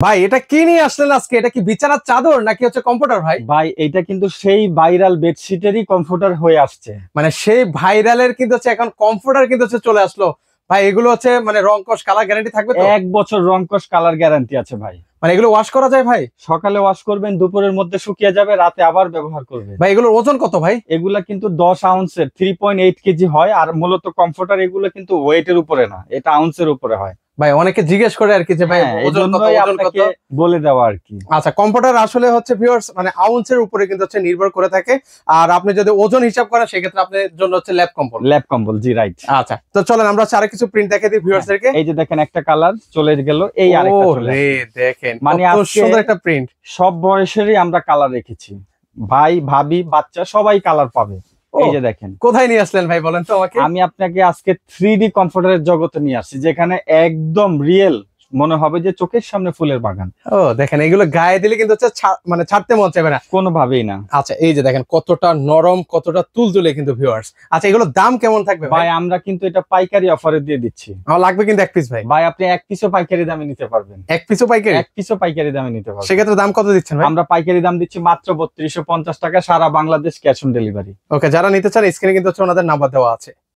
ভাই এটা কি নিয়ে আসলেন আজকে? এটা কি বিছানার চাদর নাকি হচ্ছে কমফোর্টার ভাই? ভাই এটা কিন্তু সেই ভাইরাল বেডশিটেরই কমফোর্টার হয়ে আসছে। মানে সেই ভাইরালের কিন্তু হচ্ছে এখন কমফোর্টার কিন্তু হচ্ছে চলে আসলো। ভাই এগুলো হচ্ছে মানে রং কস কালার গ্যারান্টি থাকবে তো? 1 বছর রংকশ কালার গ্যারান্টি আছে ভাই। মানে এগুলো ওয়াশ করা যায় ভাই? সকালে ওয়াশ করবেন, দুপুরের মধ্যে শুকিয়ে যাবে, রাতে আবার ব্যবহার করবেন। ভাই এগুলোর ওজন কত ভাই? এগুলা কিন্তু 10 আউন্সের 3.8 কেজি হয়। আর মূলত কমফোর্টার এগুলো কিন্তু ওয়েটের উপরে না, এটা আউন্সের উপরে হয়। ভাই অনেকে জিজ্ঞেস করে আর কি যে ভাই ওজন কত, ওজন কত আপনাকে বলে দেওয়া আর কি। আচ্ছা, কমফোর্টার আসলে হচ্ছে ভিউয়ার্স মানে আউন্সের উপরে কিন্তু হচ্ছে নির্ভর করে থাকে। আর আপনি যদি ওজন হিসাব করেন সেক্ষেত্রে আপনার জন্য হচ্ছে ল্যাব কম্বল, জি রাইট। আচ্ছা, তো চলেন আমরা হচ্ছে আরেক কিছু প্রিন্ট দেখে দিই ভিউয়ার্সদেরকে। এই যে দেখেন একটা কালার চলে গেল, এই আরেকটা চলে আসছে। দেখেন মানে কত আজকে সুন্দর একটা প্রিন্ট। সব বয়সেরই আমরা কালার রেখেছি, ভাই ভাবি বাচ্চা সবাই কালার পাবে। এই যে দেখেন, কোথায় নিয়ে আসলেন ভাই বলেন তো আমাকে? আমি আপনাকে আজকে 3D কমফোর্টারের জগতে নিয়ে আসছি, যেখানে একদম রিয়েল মনে হবে যে চোখের সামনে ফুলের বাগান। ও দেখেন, এগুলো গায়ে দিলে কিন্তু হচ্ছে মানে ছাড়তে মন চাইবে না কোনোভাবেই না। আচ্ছা, এই যে দেখেন কতটা নরম, কতটা তুলতুলে কিন্তু ভিউয়ার্স। আচ্ছা, এগুলোর দাম কেমন থাকবে ভাই? ভাই আমরা কিন্তু এটা পাইকারি অফারে দিয়ে দিচ্ছি। আমার লাগবে কিন্তু এক পিস ভাই। ভাই আপনি এক পিসও পাইকারি দামে নিতে পারবেন। এক পিসও পাইকারি? এক পিসও পাইকারি দামে নিতে পারবেন। সেক্ষেত্রে দাম কত দিচ্ছেন ভাই? আমরা পাইকারি দাম দিচ্ছি মাত্র 3250 টাকা, সারা বাংলাদেশ ক্যাশ অন ডেলিভারি। ওকে, যারা নিতে চান স্ক্রিনে কিন্তু হচ্ছে ওনাদের নাম্বার দেওয়া আছে।